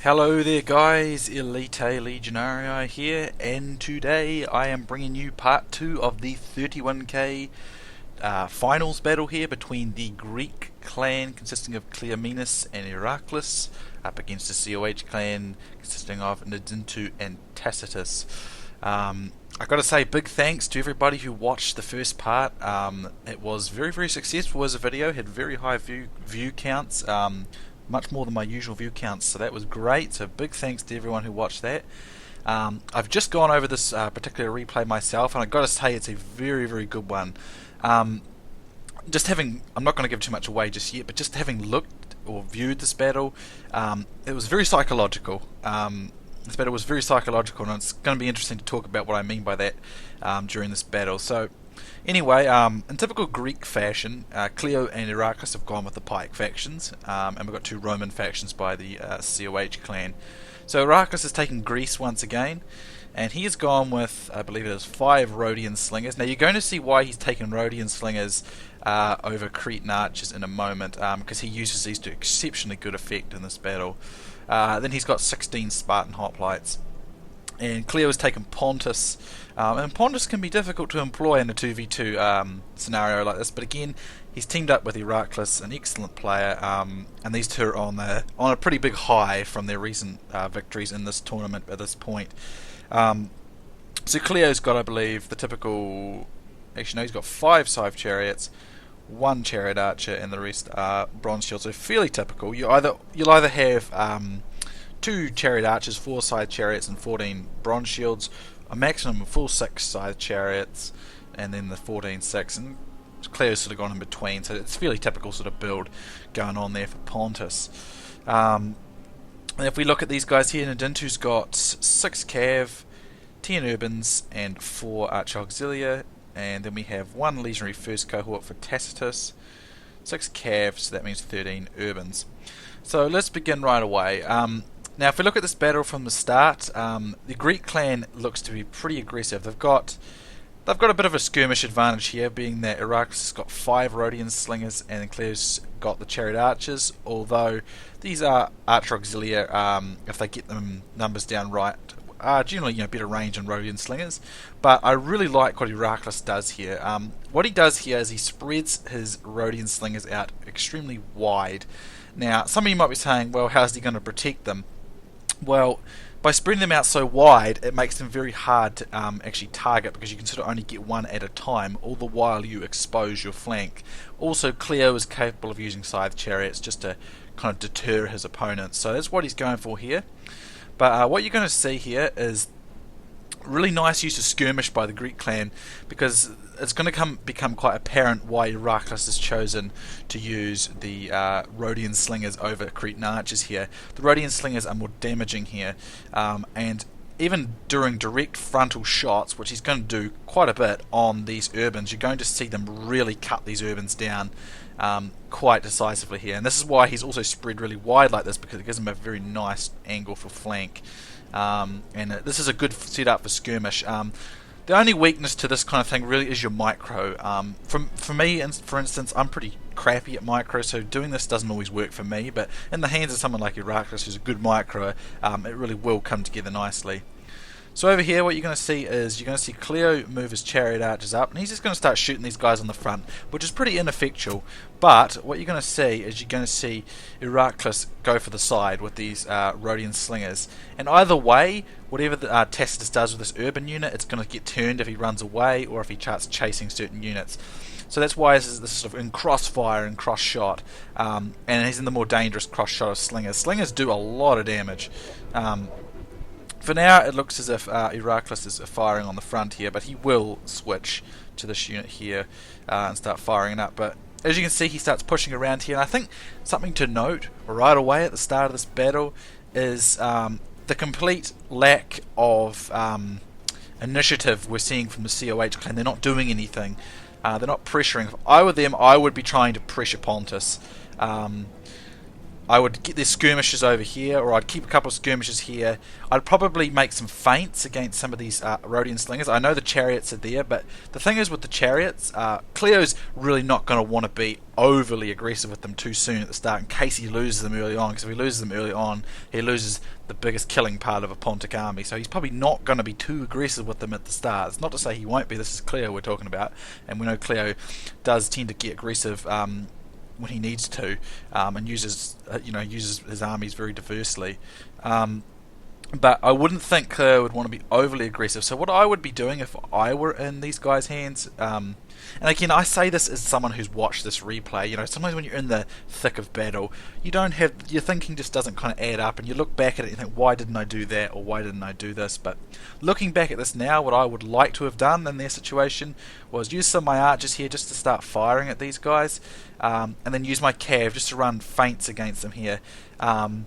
Hello there guys, Elite Legionarii here, and today I am bringing you part 2 of the 31k finals battle here between the Greek clan consisting of Cleomenes and Iraklis up against the COH clan consisting of Nidintu and Tacitus. I gotta say, big thanks to everybody who watched the first part. It was very successful as a video, had very high view counts. Much more than my usual view counts, so that was great. So big thanks to everyone who watched that. I've just gone over this particular replay myself, and I've got to say it's a very good one. I'm not going to give too much away just yet, but just having looked or viewed this battle, it was very psychological. This battle was very psychological, and it's going to be interesting to talk about what I mean by that during this battle. So anyway, in typical Greek fashion, Cleo and Iraklis have gone with the Pike factions, and we've got two Roman factions by the COH clan. So Iraklis has taken Greece once again, and he has gone with, I believe it is, 5 Rhodian slingers. Now you're going to see why he's taken Rhodian slingers over Cretan archers in a moment, because he uses these to exceptionally good effect in this battle. Then he's got 16 Spartan hoplites. And Cleo has taken Pontus, and Pontus can be difficult to employ in a 2v2 scenario like this, but again, he's teamed up with Iraklis, an excellent player, and these two are on a pretty big high from their recent victories in this tournament at this point. So Cleo's got, I believe, the typical... Actually, no, he's got 5 Scythe chariots, 1 chariot archer, and the rest are bronze shields, so fairly typical. You'll either have 2 chariot archers, 4 scythe chariots, and 14 bronze shields, a maximum of full 6 scythe chariots, and then the 14-6, and Cleo's sort of gone in between, so it's fairly typical sort of build going on there for Pontus. And if we look at these guys here, Nidintu's got 6 cav, 10 urbans, and 4 archer auxilia, and then we have 1 legionary first cohort for Tacitus, 6 cav, so that means 13 urbans. So let's begin right away. Now, if we look at this battle from the start, the Greek clan looks to be pretty aggressive. They've got a bit of a skirmish advantage here, being that Iraklis has got 5 Rhodian slingers and Cleo's got the chariot archers. Although these are archer auxilia, if they get them numbers down right, are generally better range than Rhodian slingers. But I really like what Iraklis does here. What he does here is he spreads his Rhodian slingers out extremely wide. Now, some of you might be saying, well, how's he going to protect them? Well, by spreading them out so wide, it makes them very hard to actually target, because you can sort of only get one at a time, all the while you expose your flank. Also, Cleo is capable of using scythe chariots just to kind of deter his opponents, so that's what he's going for here. But what you're going to see here is really nice use of skirmish by the Greek clan, because it's going to become quite apparent why Iraklis has chosen to use the Rhodian slingers over Cretan archers here. The Rhodian slingers are more damaging here, and even during direct frontal shots, which he's going to do quite a bit on these urbans, you're going to see them really cut these urbans down quite decisively here. And this is why he's also spread really wide like this, because it gives him a very nice angle for flank. And this is a good setup for skirmish. The only weakness to this kind of thing really is your micro. For me, for instance, I'm pretty crappy at micro, so doing this doesn't always work for me, but in the hands of someone like Iraklis, who's a good micro, it really will come together nicely. So over here, what you're going to see is Cleo move his chariot archers up, and he's just going to start shooting these guys on the front, which is pretty ineffectual. But what you're going to see is Iraklis go for the side with these Rhodian slingers. And either way, whatever Tacitus does with this urban unit, it's going to get turned if he runs away or if he starts chasing certain units. So that's why this is sort of in crossfire and cross shot, and he's in the more dangerous cross shot of slingers. Slingers do a lot of damage. For now, it looks as if Iraklis is firing on the front here, but he will switch to this unit here and start firing it up. But as you can see, he starts pushing around here, and I think something to note right away at the start of this battle is the complete lack of initiative we're seeing from the COH clan. They're not doing anything. They're not pressuring. If I were them, I would be trying to pressure Pontus. I would get their skirmishes over here, or I'd keep a couple of skirmishes here. I'd probably make some feints against some of these Rhodian slingers. I know the chariots are there, but the thing is with the chariots, Cleo's really not going to want to be overly aggressive with them too soon at the start in case he loses them early on, because if he loses them early on, he loses the biggest killing part of a Pontic army. So he's probably not going to be too aggressive with them at the start. It's not to say he won't be. This is Cleo we're talking about, and we know Cleo does tend to get aggressive when he needs to, and uses his armies very diversely. But I wouldn't think Cleo would want to be overly aggressive. So what I would be doing if I were in these guys' hands, and again, I say this as someone who's watched this replay. Sometimes when you're in the thick of battle, your thinking just doesn't kind of add up, and you look back at it and you think, why didn't I do that, or why didn't I do this? But looking back at this now, what I would like to have done in their situation was use some of my archers here just to start firing at these guys, and then use my cav just to run feints against them here, and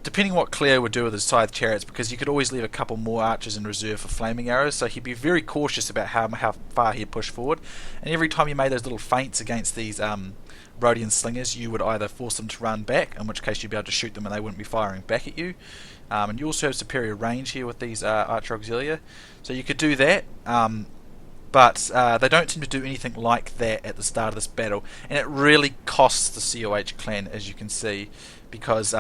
depending on what Cleo would do with his scythe chariots, because you could always leave a couple more archers in reserve for flaming arrows, so he'd be very cautious about how far he'd push forward. And every time you made those little feints against these Rhodian slingers, you would either force them to run back, in which case you'd be able to shoot them and they wouldn't be firing back at you. And you also have superior range here with these archer auxilia, so you could do that. But they don't tend to do anything like that at the start of this battle, and it really costs the COH clan, as you can see, because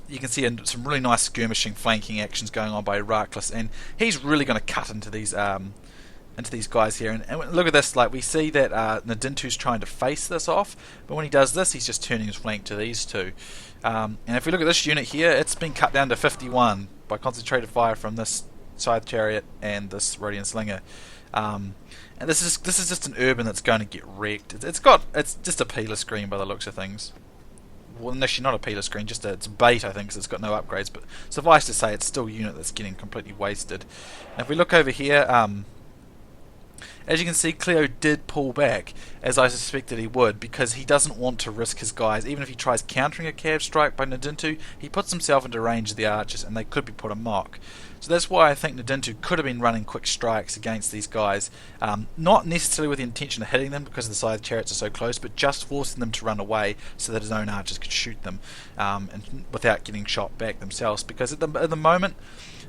you can see some really nice skirmishing, flanking actions going on by Iraklis, and he's really going to cut into these guys here. And look at this, like we see that Nidintu's trying to face this off, but when he does this, he's just turning his flank to these two. And if we look at this unit here, it's been cut down to 51 by concentrated fire from this scythe chariot and this Rhodian slinger. And this is just an urban that's going to get wrecked. It's just a peeler screen by the looks of things. Well, actually not a peeler screen, it's bait, I think, because it's got no upgrades, but suffice to say it's still a unit that's getting completely wasted. And if we look over here, as you can see, Cleo did pull back, as I suspected he would, because he doesn't want to risk his guys. Even if he tries countering a cav strike by Nidintu, he puts himself into range of the archers, and they could be put a mock. So that's why I think Nidintu could have been running quick strikes against these guys, not necessarily with the intention of hitting them because the scythe chariots are so close, but just forcing them to run away so that his own archers could shoot them, and without getting shot back themselves. Because at the moment,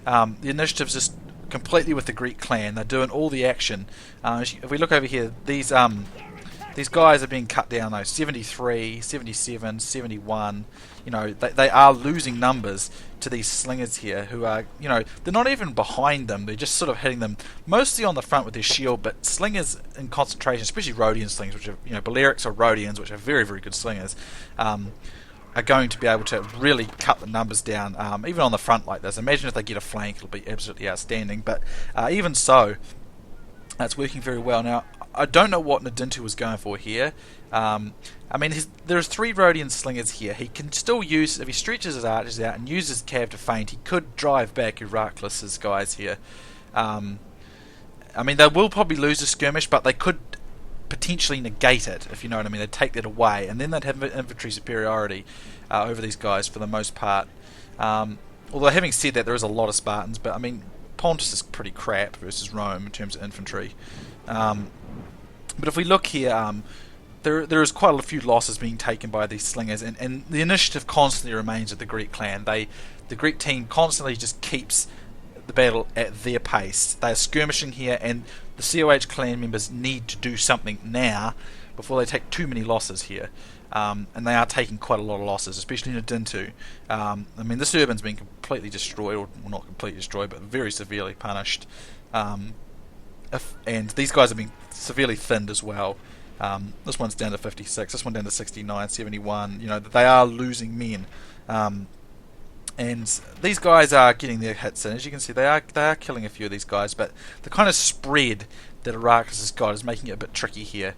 the initiative's just completely with the Greek clan. They're doing all the action. If we look over here, these guys are being cut down though. 73, 77, 71. They are losing numbers to these slingers here, who are, they're not even behind them. They're just sort of hitting them mostly on the front with their shield. But slingers in concentration, especially Rhodian slingers, which are Balearics or Rhodians, which are very, very good slingers, are going to be able to really cut the numbers down, even on the front like this. Imagine if they get a flank, it'll be absolutely outstanding. But even so, that's working very well. Now, I don't know what Nidintu was going for here. There's 3 Rhodian slingers here. He can still use, if he stretches his archers out and uses cav to feint, he could drive back Iraklis' guys here. They will probably lose a skirmish, but they could potentially negate it, if you know what I mean. They'd take that away, and then they'd have infantry superiority over these guys for the most part. Although having said that, there is a lot of Spartans, but Pontus is pretty crap versus Rome in terms of infantry. But if we look here, there is quite a few losses being taken by these slingers, and the initiative constantly remains with the Greek clan. The Greek team constantly just keeps the battle at their pace. They are skirmishing here, and the COH clan members need to do something now before they take too many losses here. And they are taking quite a lot of losses, especially in Nidintu. This urban's been completely destroyed, or well, not completely destroyed, but very severely punished. And these guys have been severely thinned as well. This one's down to 56, this one down to 69, 71. They are losing men. And these guys are getting their hits in. As you can see, they are killing a few of these guys, but the kind of spread that Iraklis has got is making it a bit tricky here.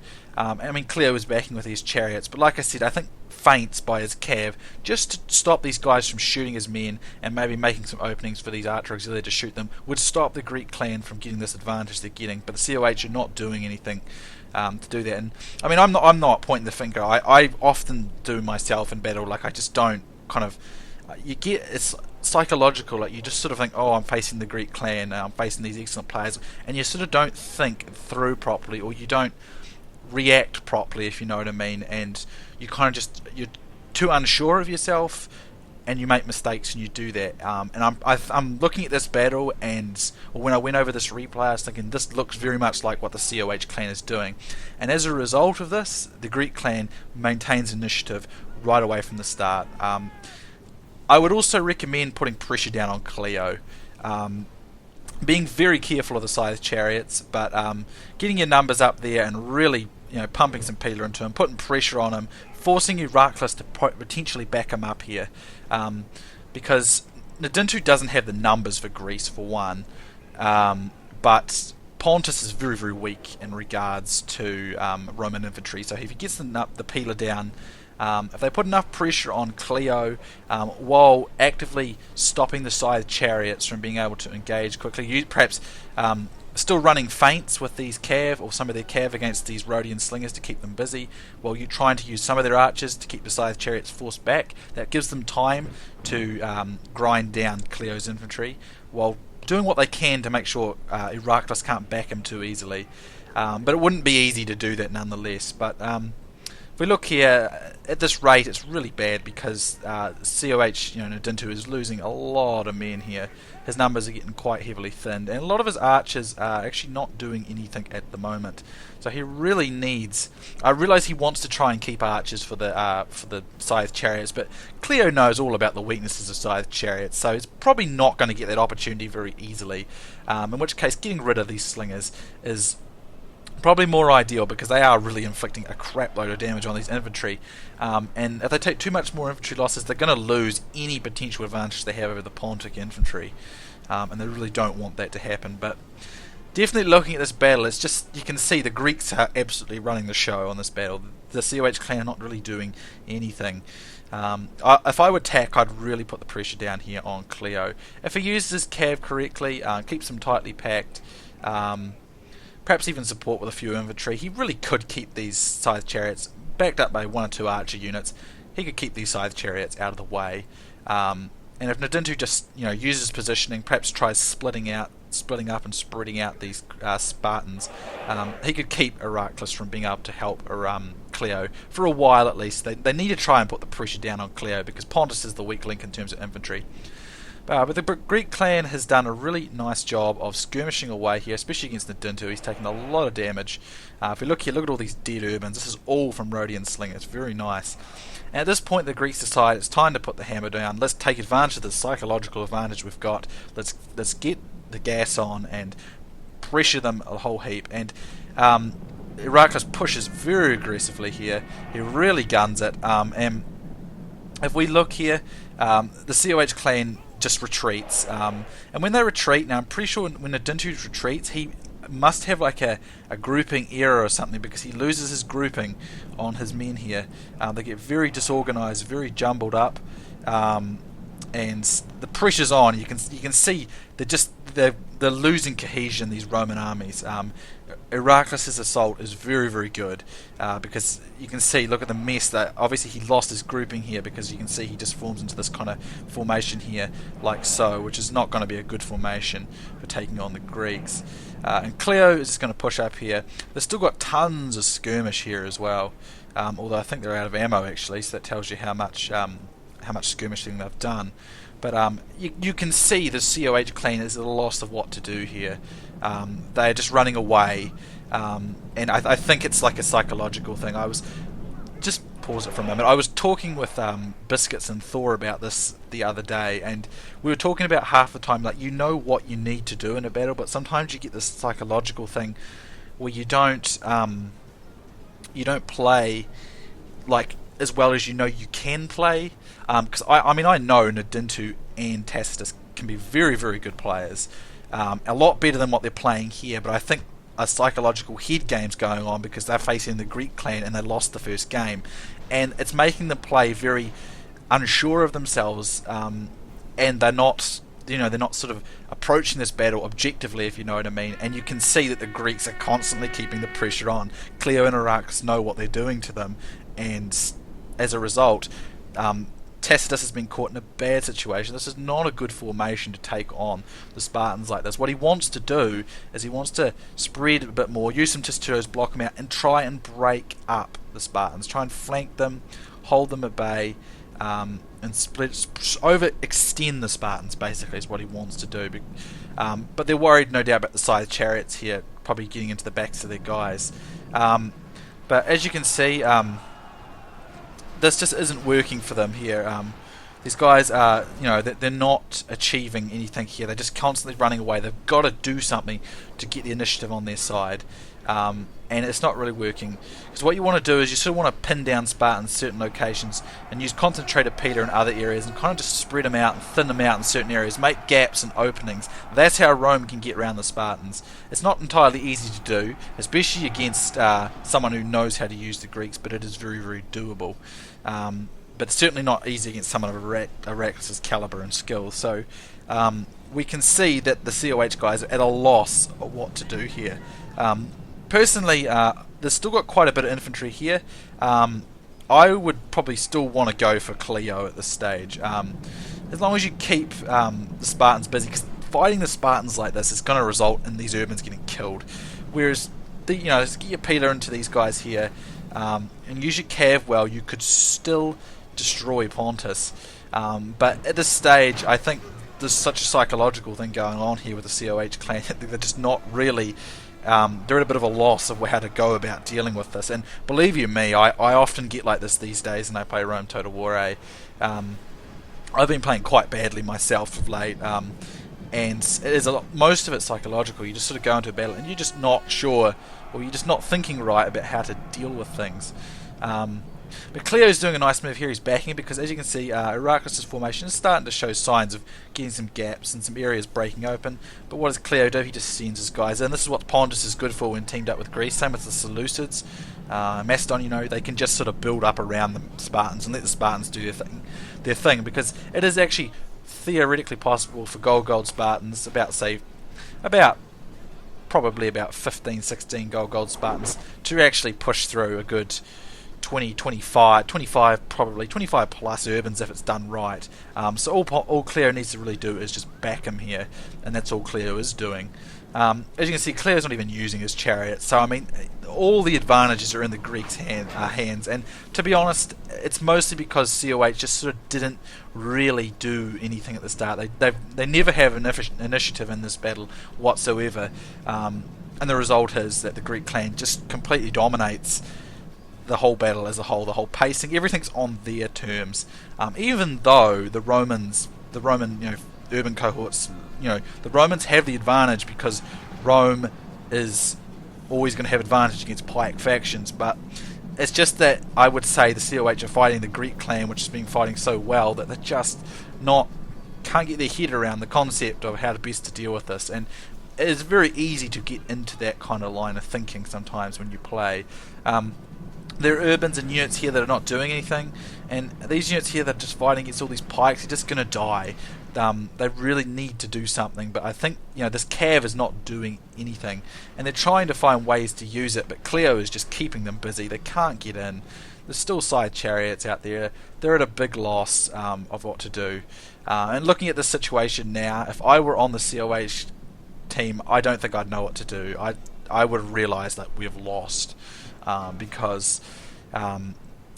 Cleo is backing with these chariots, but like I said, I think feints by his cav just to stop these guys from shooting his men and maybe making some openings for these archer auxilia to shoot them would stop the Greek clan from getting this advantage they're getting. But the COH are not doing anything to do that. And I'm not pointing the finger. I often do myself in battle. Like, I just don't kind of. It's psychological. Like, you just sort of think, oh, I'm facing the Greek clan, I'm facing these excellent players, and you sort of don't think through properly, or you don't react properly, if you know what I mean. And you kind of just too unsure of yourself, and you make mistakes and you do that. And I'm looking at this battle, and when I went over this replay, I was thinking this looks very much like what the COH clan is doing. And as a result of this, the Greek clan maintains initiative right away from the start. I would also recommend putting pressure down on Cleo. Being very careful of the Scythe chariots, but getting your numbers up there and really, pumping some peeler into him, putting pressure on him, forcing IRAKLIS to potentially back him up here, because Nidintu doesn't have the numbers for Greece for one, but Pontus is very, very weak in regards to Roman infantry. So if he gets the peeler down, if they put enough pressure on Cleo while actively stopping the Scythe chariots from being able to engage quickly, perhaps still running feints with these cav, or some of their cav against these Rhodian slingers to keep them busy, while you're trying to use some of their archers to keep the Scythe chariots forced back. That gives them time to grind down Cleo's infantry, while doing what they can to make sure IRAKLIS can't back him too easily. But it wouldn't be easy to do that nonetheless. But if we look here, at this rate, it's really bad because COH, Nidintu is losing a lot of men here. His numbers are getting quite heavily thinned, and a lot of his archers are actually not doing anything at the moment. So he really needs. I realise he wants to try and keep archers for the Scythe chariots, but Cleo knows all about the weaknesses of Scythe chariots, so he's probably not going to get that opportunity very easily. In which case, getting rid of these slingers is probably more ideal, because they are really inflicting a crap load of damage on these infantry, and if they take too much more infantry losses, they're going to lose any potential advantage they have over the Pontic infantry, and they really don't want that to happen. But definitely looking at this battle, it's just, you can see the Greeks are absolutely running the show on this battle. The COH clan are not really doing anything. If I would tack, I'd really put the pressure down here on Cleo. If he uses his cav correctly, keeps them tightly packed, perhaps even support with a few infantry, he really could keep these Scythe chariots backed up by one or two archer units. He could keep these Scythe chariots out of the way. And if Nidintu just uses positioning, perhaps tries splitting up and spreading out these Spartans, he could keep IRAKLIS from being able to help Cleo for a while at least. They need to try and put the pressure down on Cleo, because Pontus is the weak link in terms of infantry. But the Greek clan has done a really nice job of skirmishing away here, especially against Nidintu. He's taken a lot of damage. If we look here, look at all these dead urbans. This is all from Rhodian slingers. Very nice. And at this point, the Greeks decide it's time to put the hammer down. Let's take advantage of the psychological advantage we've got. Let's get the gas on and pressure them a whole heap. And IRAKLIS pushes very aggressively here. He really guns it. And if we look here, the COH clan just retreats, and when they retreat, now I'm pretty sure when Nidintu retreats, he must have like a grouping error or something, because he loses his grouping on his men here. They get very disorganized, very jumbled up, and the pressure's on. You can see they're losing cohesion, these Roman armies. IRAKLIS' assault is very, very good, because you can see, look at the mess. That obviously he lost his grouping here, because you can see he just forms into this kind of formation here, like so, which is not going to be a good formation for taking on the Greeks. And Cleo is just going to push up here. They've still got tons of skirmish here as well, although I think they're out of ammo actually, so that tells you how much skirmishing they've done. But you can see the COH clan is at a loss of what to do here. They're just running away, and I think it's like a psychological thing. I was just pause it for a moment. I was talking with Biscuits and Thor about this the other day, and we were talking about half the time, like, what you need to do in a battle, but sometimes you get this psychological thing where you don't play like as well as you can play. Because I know Nidintu and Tacitus can be very, very good players, a lot better than what they're playing here, but I think a psychological head game's going on because they're facing the Greek clan and they lost the first game, and it's making them play very unsure of themselves, and they're not sort of approaching this battle objectively, if you know what I mean. And you can see that the Greeks are constantly keeping the pressure on. Cleo and IRAKLIS know what they're doing to them, and as a result, Tacitus has been caught in a bad situation. This is not a good formation to take on the Spartans like this. What he wants to do is he wants to spread a bit more, use some Tacitus, block them out, and try and break up the Spartans. Try and flank them, hold them at bay, and overextend the Spartans, basically, is what he wants to do. But they're worried, no doubt, about the side chariots here, probably getting into the backs of their guys. But as you can see, this just isn't working for them here. These guys are, they're not achieving anything here. They're just constantly running away. They've got to do something to get the initiative on their side. And it's not really working. Because what you want to do is you sort of want to pin down Spartans in certain locations and use concentrated Peter in other areas and kind of just spread them out and thin them out in certain areas, make gaps and openings. That's how Rome can get around the Spartans. It's not entirely easy to do, especially against someone who knows how to use the Greeks, but it is very, very doable. But it's certainly not easy against someone of Iraklis' caliber and skill. So we can see that the COH guys are at a loss of what to do here. Personally, there's still got quite a bit of infantry here. I would probably still want to go for Cleo at this stage, as long as you keep the Spartans busy. Because fighting the Spartans like this is going to result in these urbans getting killed. Whereas, just get your Peter into these guys here, and use your cav well, you could still destroy Pontus. But at this stage, I think there's such a psychological thing going on here with the COH clan that they're just not really. They're at a bit of a loss of how to go about dealing with this. And believe you me, I often get like this these days, and I play Rome Total War A. I've been playing quite badly myself of late, and it is most of it's psychological. You just sort of go into a battle and you're just not sure, or you're just not thinking right about how to deal with things. But Cleo's doing a nice move here. He's backing, because as you can see, Iraklis' formation is starting to show signs of getting some gaps and some areas breaking open. But what does Cleo do? He just sends his guys in. This is what Pontus is good for when teamed up with Greece. Same with the Seleucids. Macedon, they can just sort of build up around the Spartans and let the Spartans do their thing, because it is actually theoretically possible for gold Spartans, probably about 15, 16 gold Spartans, to actually push through a good 20, 25 plus urbans if it's done right. So all Cleo needs to really do is just back him here, and that's all Cleo is doing. As you can see, Cleo's not even using his chariot, so I mean, all the advantages are in the Greeks' hands, and to be honest, it's mostly because COH just sort of didn't really do anything at the start. They never have an initiative in this battle whatsoever, and the result is that the Greek clan just completely dominates the whole battle as a whole. The whole pacing, everything's on their terms. Even though the Roman urban cohorts, the Romans have the advantage because Rome is always going to have advantage against pike factions, but it's just that I would say the COH are fighting the Greek clan, which has been fighting so well, that they're just can't get their head around the concept of how to best to deal with this. And it's very easy to get into that kind of line of thinking sometimes when you play. There are urbans and units here that are not doing anything, and these units here that are just fighting against all these pikes are just going to die. They really need to do something, but I think this cav is not doing anything, and they're trying to find ways to use it, but Cleo is just keeping them busy. They can't get in. There's still side chariots out there. They're at a big loss of what to do. And looking at the situation now, if I were on the COH team, I don't think I'd know what to do. I would have realised that we've lost. Because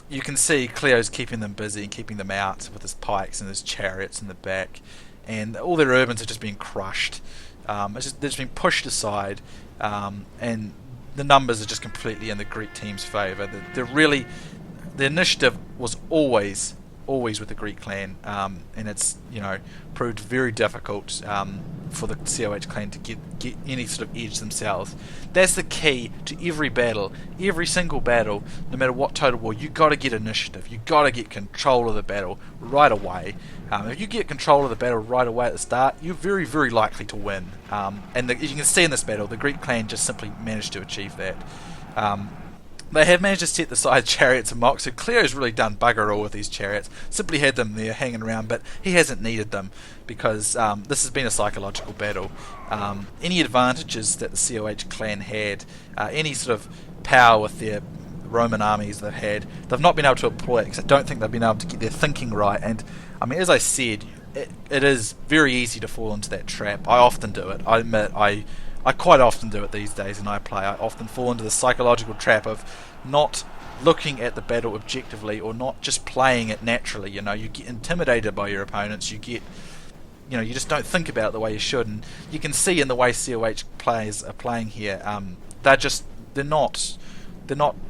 you can see Cleo's keeping them busy and keeping them out with his pikes and his chariots in the back, and all their urbans are just being crushed. They're just being pushed aside, and the numbers are just completely in the Greek team's favour. The initiative was always with the Greek clan, and it's proved very difficult for the COH clan to get any sort of edge themselves. That's the key to every battle, every single battle, no matter what total war. You got to get initiative. You got to get control of the battle right away. If you get control of the battle right away at the start, you're very, very likely to win. And as you can see in this battle, the Greek clan just simply managed to achieve that. They have managed to set the side chariots and mocks, so Cleo's really done bugger all with these chariots. Simply had them there hanging around, but he hasn't needed them because this has been a psychological battle. Any advantages that the COH clan had, any sort of power with their Roman armies they've not been able to employ it because I don't think they've been able to get their thinking right. And I mean, as I said, it is very easy to fall into that trap. I often do it. I admit I quite often do it these days when I play. I often fall into the psychological trap of not looking at the battle objectively, or not just playing it naturally. You get intimidated by your opponents. You just don't think about it the way you should, and you can see in the way COH players are playing here. They're not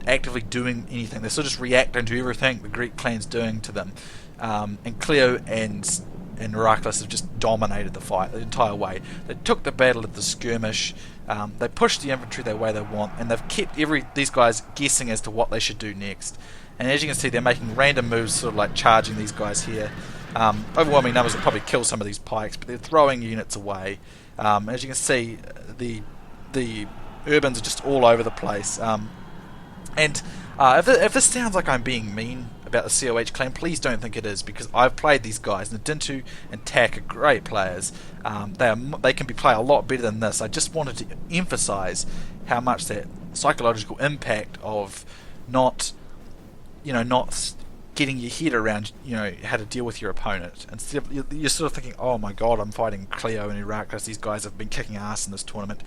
actively doing anything. They're sort of just reacting to everything the Greek clan's doing to them. And Cleo and IRAKLIS have just dominated the fight the entire way. They took the battle at the skirmish. They pushed the infantry the way they want, and they've kept these guys guessing as to what they should do next. And as you can see, they're making random moves, sort of like charging these guys here. Overwhelming numbers will probably kill some of these pikes, but they're throwing units away. As you can see, the urbans are just all over the place. If this sounds like I'm being mean about the COH clan, please don't think it is, because I've played these guys. Nidintu and Tac are great players. They can play a lot better than this. I just wanted to emphasise how much that psychological impact of not getting your head around how to deal with your opponent. Instead of, you're sort of thinking, oh my god, I'm fighting Cleo and IRAKLIS. These guys have been kicking ass in this tournament.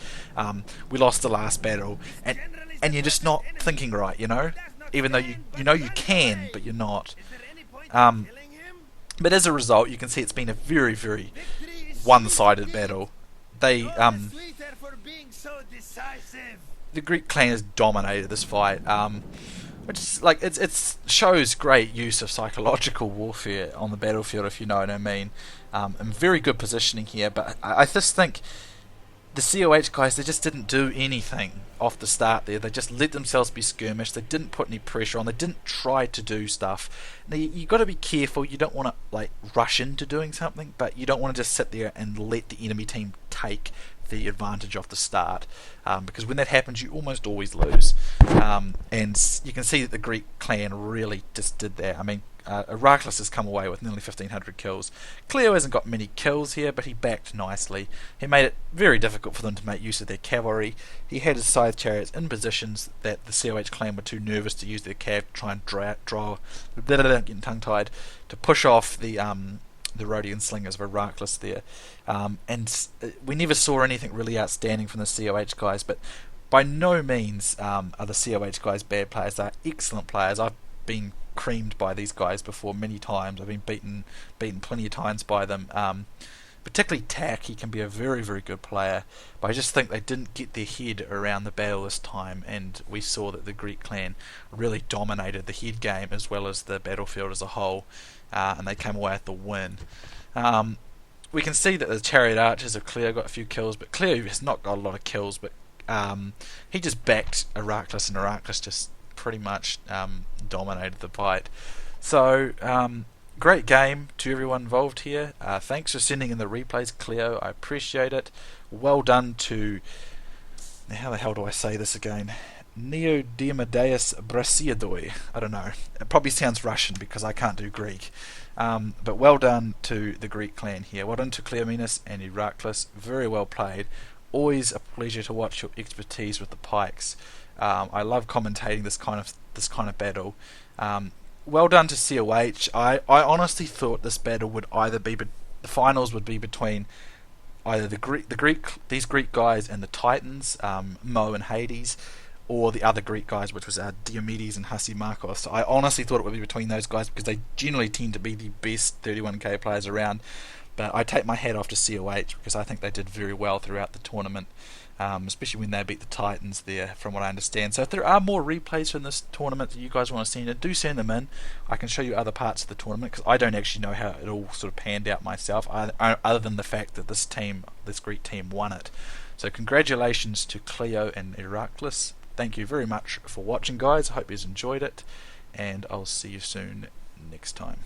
We lost the last battle, and you're just not thinking right, even though you can, but you're not. But as a result, you can see it's been a very, very one-sided battle. The Greek clan has dominated this fight. Which is it shows great use of psychological warfare on the battlefield, if you know what I mean. And very good positioning here, but I just think the COH guys, they just didn't do anything off the start there. They just let themselves be skirmished. They didn't put any pressure on. They didn't try to do stuff. Now you got to be careful. You don't want to rush into doing something, but you don't want to just sit there and let the enemy team take the advantage off the start, because when that happens, you almost always lose. And you can see that the Greek clan really just did that. I mean, IRAKLIS has come away with nearly 1,500 kills. Cleo hasn't got many kills here, but he backed nicely. He made it very difficult for them to make use of their cavalry. He had his scythe chariots in positions that the COH clan were too nervous to use their cav to try and getting tongue-tied, to push off the Rhodian slingers of IRAKLIS there. And we never saw anything really outstanding from the COH guys, but by no means are the COH guys bad players. They're excellent players. I've been creamed by these guys before many times. I've been beaten plenty of times by them. Particularly Tac, he can be a very, very good player, but I just think they didn't get their head around the battle this time, and we saw that the Greek clan really dominated the head game as well as the battlefield as a whole, and they came away with the win. We can see that the chariot archers of Cleo got a few kills, but Cleo has not got a lot of kills, but he just backed IRAKLIS, and IRAKLIS just pretty much dominated the fight. So great game to everyone involved here. Thanks for sending in the replays, Cleo. I appreciate it. Well done to, how the hell do I say this again? Nidintu-Spqr. I don't know. It probably sounds Russian because I can't do Greek. But well done to the Greek clan here. Well done to Cleomenes and IRAKLIS. Very well played. Always a pleasure to watch your expertise with the pikes. I love commentating this kind of battle. Well done to COH. I honestly thought this battle would either be, the finals would be between either these Greek guys and the Titans, Mo and Hades, or the other Greek guys, which was Diomedes and Hasimarkos. I honestly thought it would be between those guys because they generally tend to be the best 31k players around. But I take my hat off to COH because I think they did very well throughout the tournament, especially when they beat the Titans there, from what I understand. So if there are more replays from this tournament that you guys want to see, do send them in. I can show you other parts of the tournament because I don't actually know how it all sort of panned out myself, other than the fact that this Greek team won it. So congratulations to Cleo and IRAKLIS. Thank you very much for watching, guys. I hope you enjoyed it, and I'll see you soon next time.